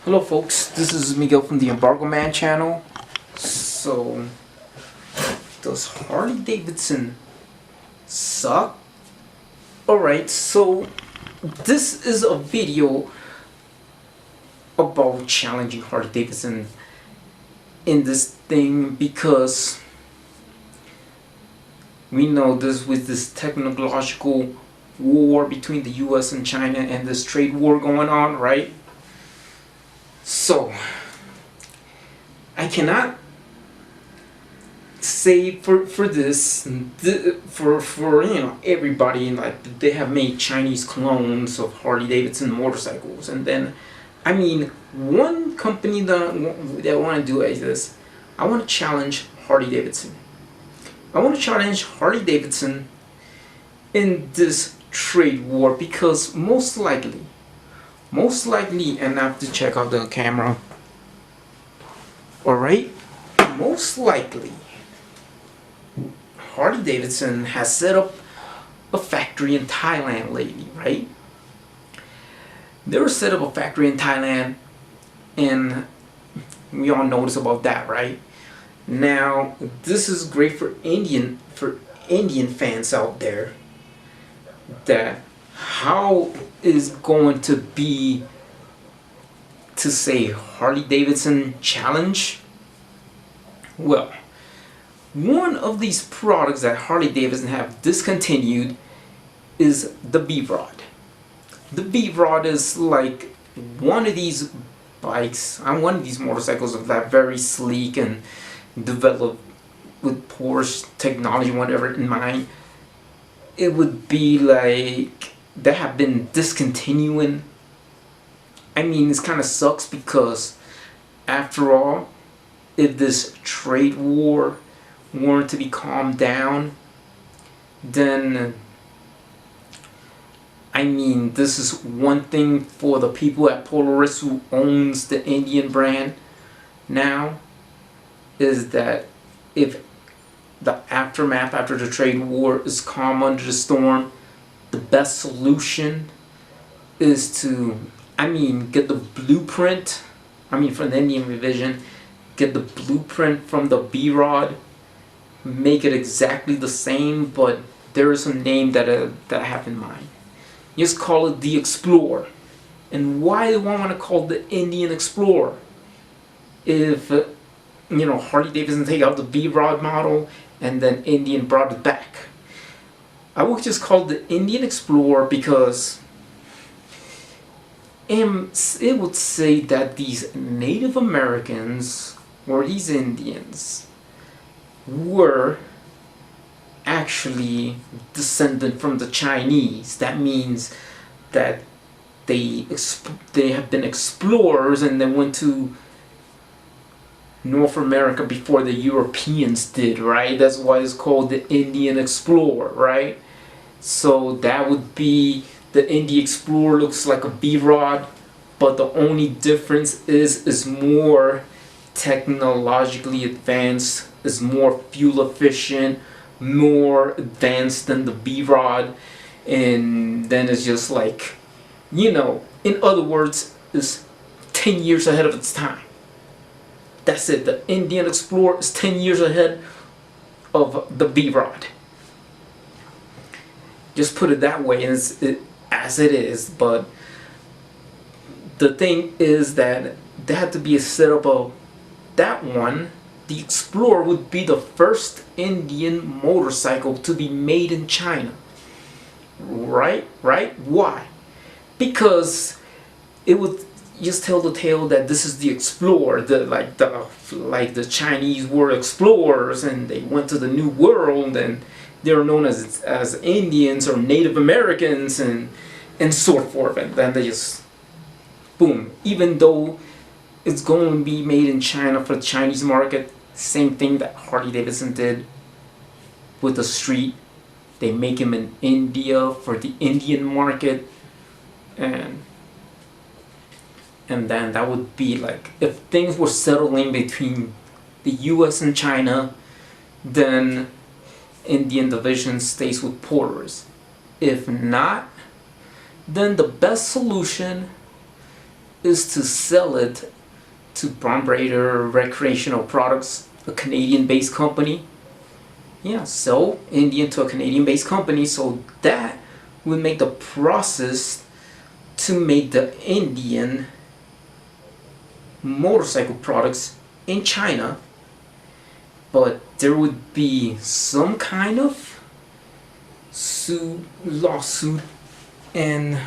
Hello folks, this is Miguel from the Embargo Man channel. So, does Harley-Davidson suck? Alright, so this is a video about challenging Harley-Davidson in this thing because we know this with this technological war between the US and China and this trade war going on, right? So, I cannot say for this, for you know, everybody, like, they have made Chinese clones of Harley-Davidson motorcycles, and then, I mean, one company that I want to do is this. I want to challenge Harley-Davidson. I want to challenge Harley-Davidson in this trade war because most likely, and I have to check out the camera. Alright? Most likely, Harley-Davidson has set up a factory in Thailand lately, right? They were set up a factory in Thailand, and we all notice about that, right? Now, this is great for Indian fans out there. That how is going to be to say Harley-Davidson challenge? Well, one of these products that Harley-Davidson have discontinued is the V-Rod. The V-Rod is like one of these bikes, one of these motorcycles of that very sleek and developed with Porsche technology, whatever in mind. It would be like they have been discontinuing. I mean, this kind of sucks because after all, if this trade war weren't to be calmed down, then I mean, this is one thing for the people at Polaris who owns the Indian brand now, is that if the aftermath after the trade war is calm under the storm, the best solution is to, get the blueprint, from the Indian revision, get the blueprint from the V-Rod, make it exactly the same, but there is a name that I have in mind. Just call it the Explorer. And why do I want to call it the Indian Explorer? If, Harley-Davidson take out the V-Rod model and then Indian brought it back, I would just call it the Indian Explorer because it would say that these Native Americans or these Indians were actually descendant from the Chinese. That means that they have been explorers and they went to North America before the Europeans did, right? That's why it's called the Indian Explorer, right? So that would be the Indian Explorer looks like a V-Rod, but the only difference is more technologically advanced, is more fuel efficient, more advanced than the V-Rod, and then it's just like, in other words, is 10 years ahead of its time. That's it. The Indian Explorer is 10 years ahead of the V-Rod. Just put it that way, and as it is. But the thing is that there had to be a setup of that one. The Explorer would be the first Indian motorcycle to be made in China. Right? Why? Because it would just tell the tale that this is the Explorer, like the Chinese were explorers and they went to the New World and they're known as Indians or Native Americans and so forth, and then they just boom. Even though it's going to be made in China for the Chinese market, same thing that Harley-Davidson did with the Street. They make them in India for the Indian market, and then that would be like, if things were settling between the US and China, then Indian division stays with Polaris. If not, then the best solution is to sell it to Bombradier Recreational Products, a Canadian-based company. Yeah, sell Indian to a Canadian-based company, so that would make the process to make the Indian motorcycle products in China, but there would be some kind of lawsuit, and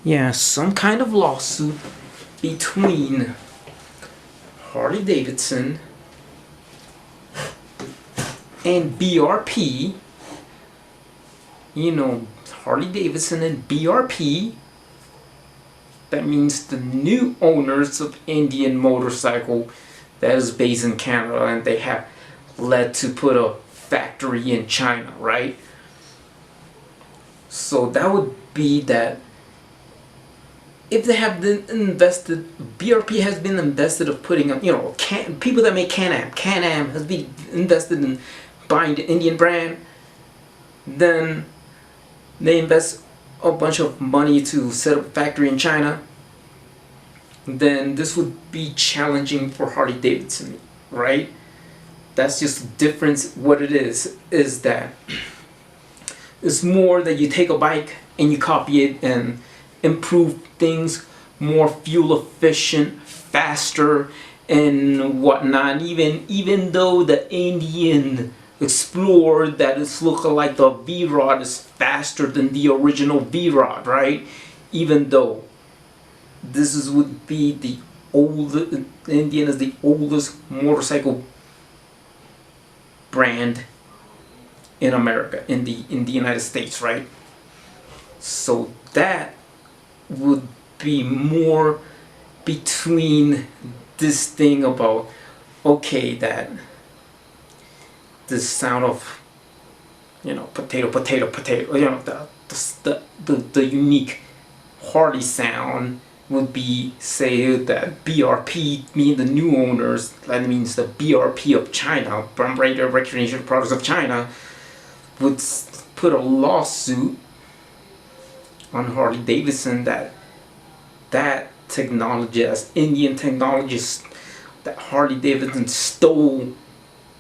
yeah, some kind of lawsuit between Harley-Davidson and BRP. You know, Harley-Davidson and BRP, that means the new owners of Indian motorcycle that is based in Canada, and they have led to put a factory in China, right? So that would be that if they have been invested, BRP has been invested of putting on, you know, people that make Can-Am has been invested in buying the Indian brand, then they invest a bunch of money to set up a factory in China, then this would be challenging for Harley-Davidson, right? That's just the difference. What it is that it's more that you take a bike and you copy it and improve things, more fuel efficient, faster, and whatnot. Even though the Indian Explorer that is looking like the V-Rod is faster than the original V-Rod, right? Even though this would be the oldest, Indian is the oldest motorcycle brand in America, in the United States, right? So that would be more between this thing about, okay, that this sound of, you know, potato, you know, the unique Harley sound would be, say that BRP, meaning the new owners, that means the BRP of China, Bombradier Recreational Products of China, would put a lawsuit on Harley-Davidson that technology, as Indian technologists, that Harley-Davidson stole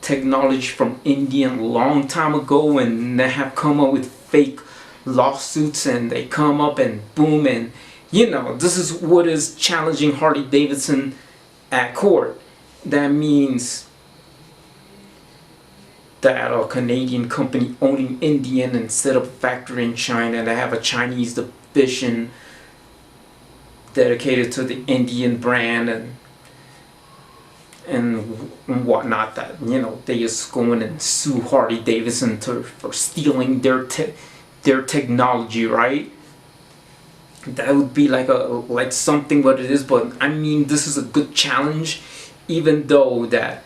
technology from India a long time ago, and they have come up with fake lawsuits, and they come up and boom, and you know, this is what is challenging Harley-Davidson at court. That means that a Canadian company owning Indian and set up a factory in China, they have a Chinese division dedicated to the Indian brand and whatnot, that, you know, they just go in and sue Harley-Davidson for stealing their technology, right? That would be like something what it is, but I mean, this is a good challenge, even though that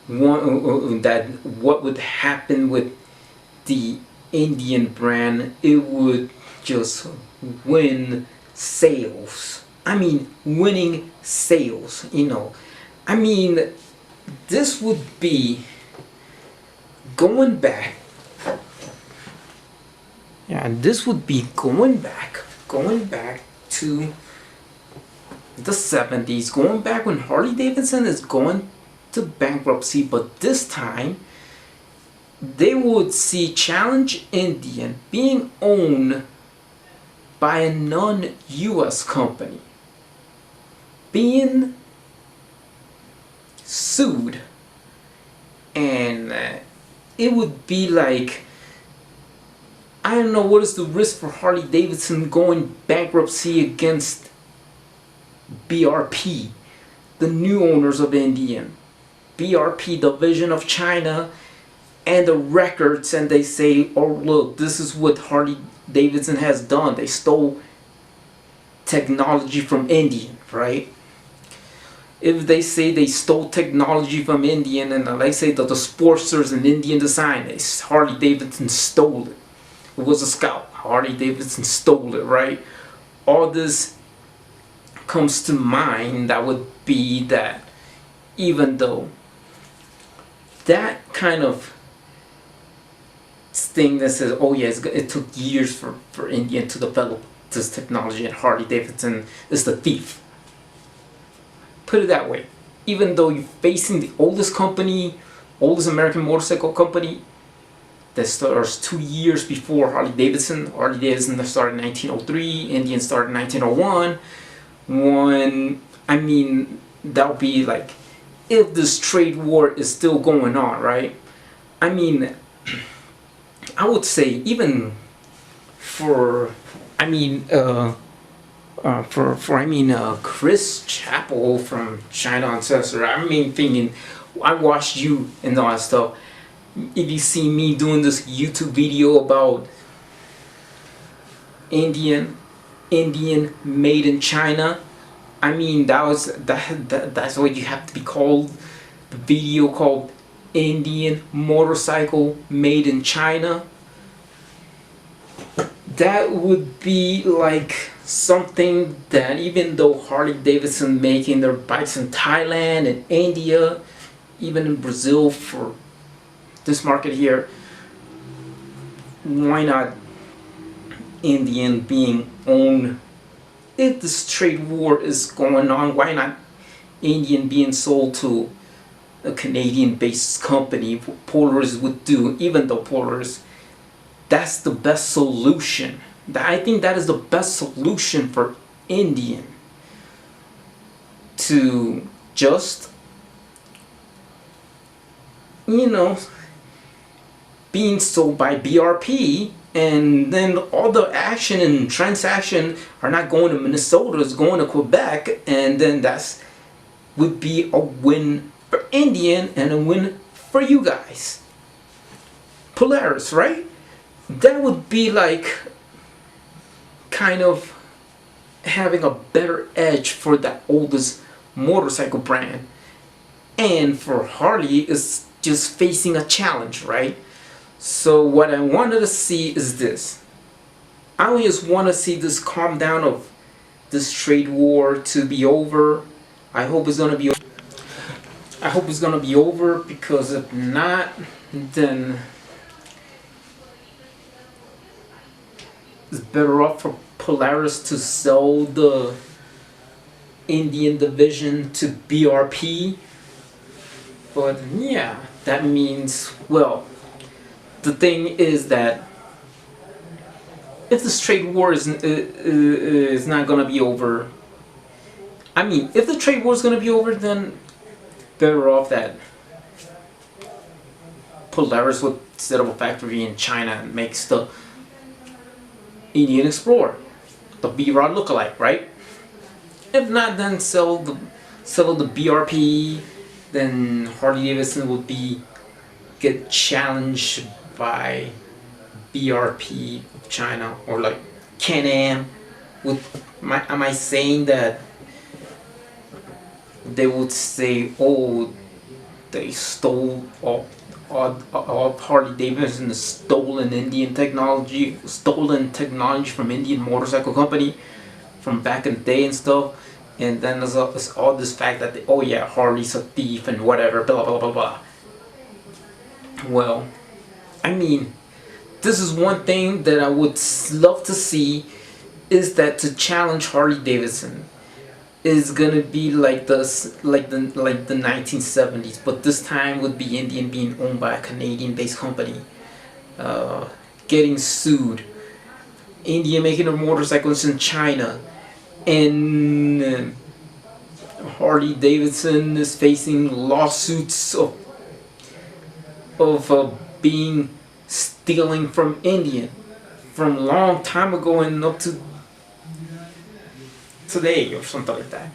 what would happen with the Indian brand, it would just win sales. I mean, winning sales, you know. I mean, this would be going back. Yeah, and this would be going back to the 70s, going back when Harley-Davidson is going to bankruptcy, but this time they would see Challenge Indian being owned by a non-US company, being sued, and it would be like, I don't know what is the risk for Harley-Davidson going bankruptcy against BRP, the new owners of Indian. BRP division of China, and the records, and they say, oh look, this is what Harley-Davidson has done. They stole technology from Indian, right? If they say they stole technology from Indian, and they say that the Sportster's an Indian design, Harley-Davidson stole it. It was a Scout. Harley-Davidson stole it, right? All this comes to mind. That would be that even though that kind of thing that says, oh yes, it took years for Indian to develop this technology, and Harley-Davidson is the thief. Put it that way. Even though you're facing the oldest company, oldest American motorcycle company, that starts 2 years before Harley-Davidson. Harley-Davidson started in 1903, Indian started in 1901. I mean, that'll be like, if this trade war is still going on, right? I mean, I would say even for, Chris Chappell from China Ancestor, thinking, I watched you and all that stuff. If you see me doing this YouTube video about Indian made in China, that's what you have to be called. The video called Indian motorcycle made in China. That would be like something that, even though Harley-Davidson making their bikes in Thailand and India, even in Brazil for this market here, why not Indian being owned? If this trade war is going on, why not Indian being sold to a Canadian-based company? Polaris would do, even though Polaris, that's the best solution. I think that is the best solution for Indian, to just, being sold by BRP, and then all the action and transaction are not going to Minnesota, it's going to Quebec, and then that's would be a win for Indian and a win for you guys. Polaris, right? That would be like kind of having a better edge for that oldest motorcycle brand. And for Harley, is just facing a challenge, right? So what I wanted to see is this. I just want to see this calm down of this trade war to be over. I hope it's gonna be over. I hope it's gonna be over, because if not, then it's better off for Polaris to sell the Indian division to BRP. But yeah, that means, well, the thing is that if this trade war is not gonna be over, if the trade war is gonna be over, then better off that Polaris would set up a factory in China and makes the Indian Explorer, the V-Rod lookalike, right? If not, then sell the BRP. Then Harley-Davidson would get challenged by BRP of China, or like Can-Am. Am I saying that they would say, oh, they stole all Harley-Davidson, stolen technology from Indian motorcycle company from back in the day and stuff? And then there's all this fact that oh yeah, Harley's a thief and whatever, blah blah blah blah. Well, this is one thing that I would love to see, is that to challenge Harley-Davidson is gonna be like the 1970s, but this time would be Indian being owned by a Canadian-based company, getting sued. Indian making their motorcycles in China, and Harley-Davidson is facing lawsuits of being stealing from Indian from a long time ago and up to today or something like that.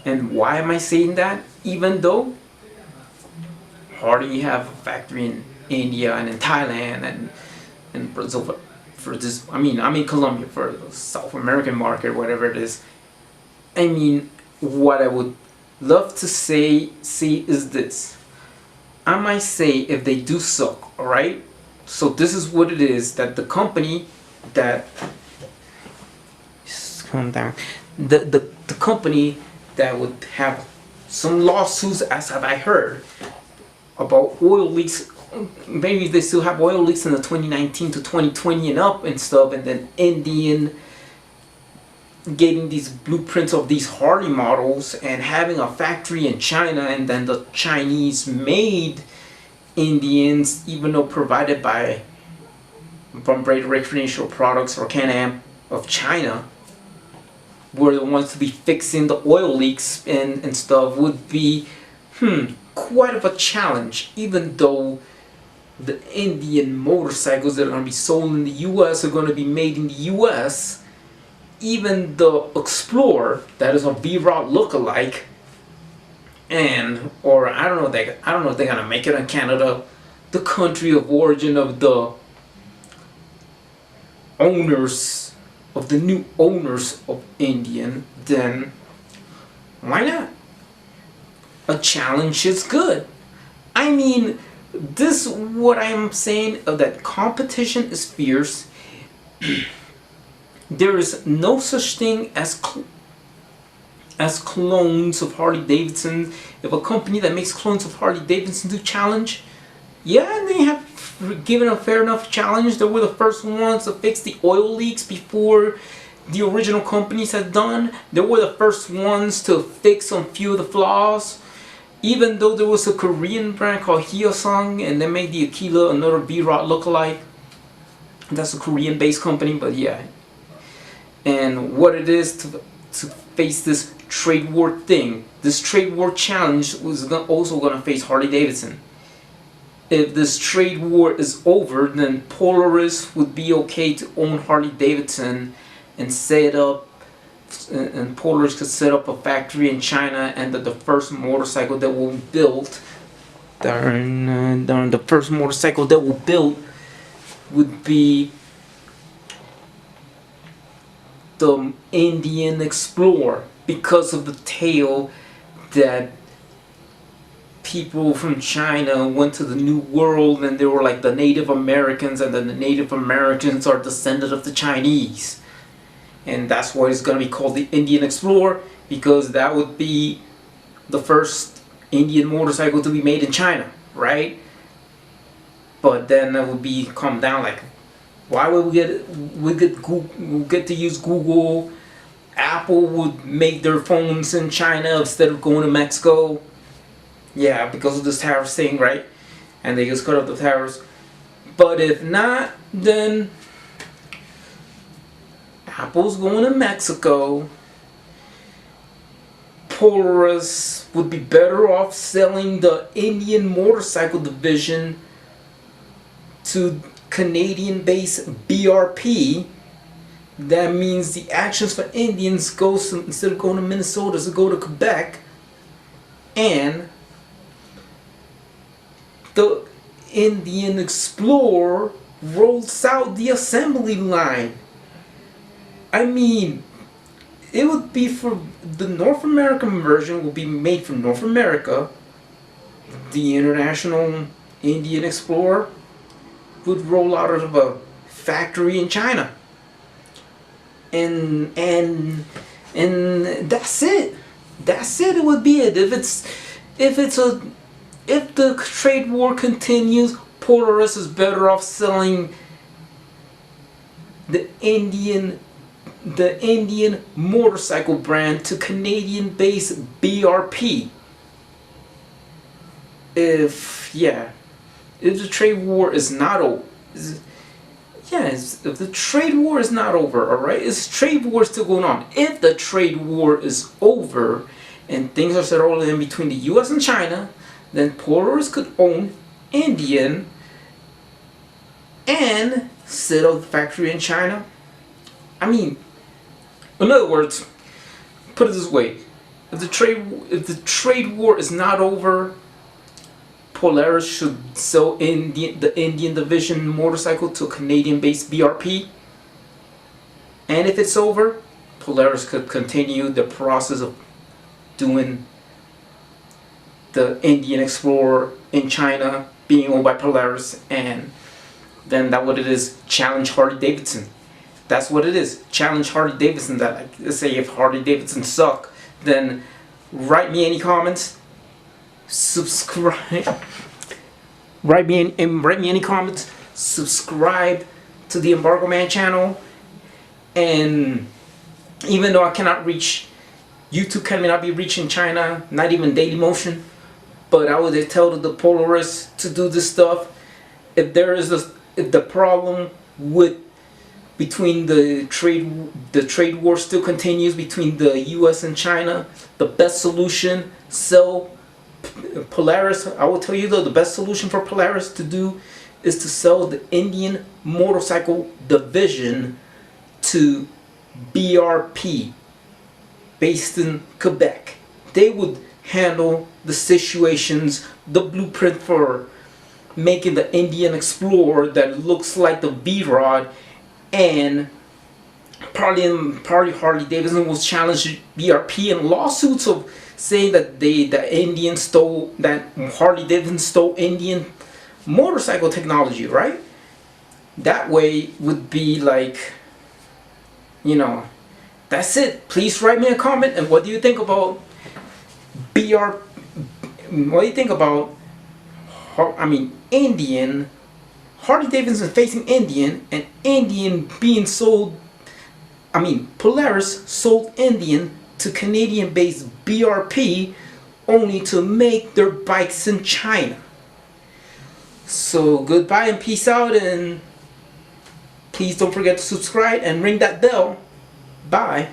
And why am I saying that? Even though Harley have a factory in India and in Thailand and in Brazil for this, I'm in Colombia for the South American market, whatever it is. What I would love to see is this. I might say, if they do suck, alright? So this is what it is, that the company that, just calm down, the company that would have some lawsuits, as have I heard, about oil leaks. Maybe they still have oil leaks in the 2019 to 2020 and up and stuff, and then Indian getting these blueprints of these Harley models and having a factory in China, and then the Chinese made Indians, even though provided by Bombradier recreational products or Can-Am of China, were the ones to be fixing the oil leaks and stuff, would be quite of a challenge. Even though the Indian motorcycles that are going to be sold in the US are going to be made in the US, even the Explorer, that is a V-Rod look-alike, or I don't know if they're gonna make it in Canada, the country of origin of the owners, of the new owners of Indian, then why not? A challenge is good. I mean, this what I'm saying, of that competition is fierce. There is no such thing as clones of Harley-Davidson. If a company that makes clones of Harley-Davidson do challenge, yeah, they have given a fair enough challenge. They were the first ones to fix the oil leaks before the original companies had done. They were the first ones to fix a few of the flaws. Even though there was a Korean brand called Hyosung, and they made the Aquila, another V-Rod lookalike. That's a Korean-based company, but yeah. And what it is to face this trade war thing, this trade war challenge was also going to face Harley-Davidson. If this trade war is over, then Polaris would be okay to own Harley-Davidson and set up, and Polaris could set up a factory in China, and that the first motorcycle that will build, the first motorcycle that will build would be the Indian Explorer, because of the tale that people from China went to the New World and they were like the Native Americans, and then the Native Americans are descendant of the Chinese, and that's why it's going to be called the Indian Explorer, because that would be the first Indian motorcycle to be made in China, right? But then that would be come down like, why would we get to use Google? Apple would make their phones in China instead of going to Mexico. Yeah, because of this tariff thing, right? And they just cut off the tariffs. But if not, then Apple's going to Mexico. Polaris would be better off selling the Indian motorcycle division to Canadian-based BRP. That means the actions for Indians goes to, instead of going to Minnesota, to go to Quebec, and the Indian Explorer rolls out the assembly line. I mean, it would be for the North American version will be made for North America. The international Indian Explorer would roll out of a factory in China. And that's it. That's it. It would be it. If the trade war continues, Polaris is better off selling the Indian motorcycle brand to Canadian-based BRP. If the trade war is not over. If the trade war is not over, alright? Is trade war still going on? If the trade war is over and things are settled in between the US and China, then Polaris could own Indian and set up the factory in China. I mean, in other words, put it this way: if the trade war is not over, Polaris should sell the Indian division motorcycle to Canadian-based BRP. And if it's over, Polaris could continue the process of doing the Indian Explorer in China, being owned by Polaris, and then that what it is, challenge Harley-Davidson. That's what it is, challenge Harley-Davidson. That, like, let's say if Harley-Davidson suck, then write me any comments. Subscribe. Write me any comments. Subscribe to the Embargo Man channel, and Even though I cannot reach, YouTube cannot be reaching China, not even Daily Motion, but I would tell the Polaris to do this stuff. If there is if the problem with between the trade war still continues between the U.S. and China, the best solution, sell Polaris. I will tell you though, the best solution for Polaris to do is to sell the Indian motorcycle division to BRP, based in Quebec. They would handle the situations, the blueprint for making the Indian Explorer that looks like the V-Rod, and probably Harley-Davidson will challenge BRP in lawsuits of saying that Harley-Davidson stole Indian motorcycle technology, right? That way would be like, you know, that's it. Please write me a comment, and what do you think about what do you think about Indian Harley-Davidson facing Indian, and Indian being sold, Polaris sold Indian to Canadian-based BRP only to make their bikes in China. So goodbye and peace out, and please don't forget to subscribe and ring that bell. Bye.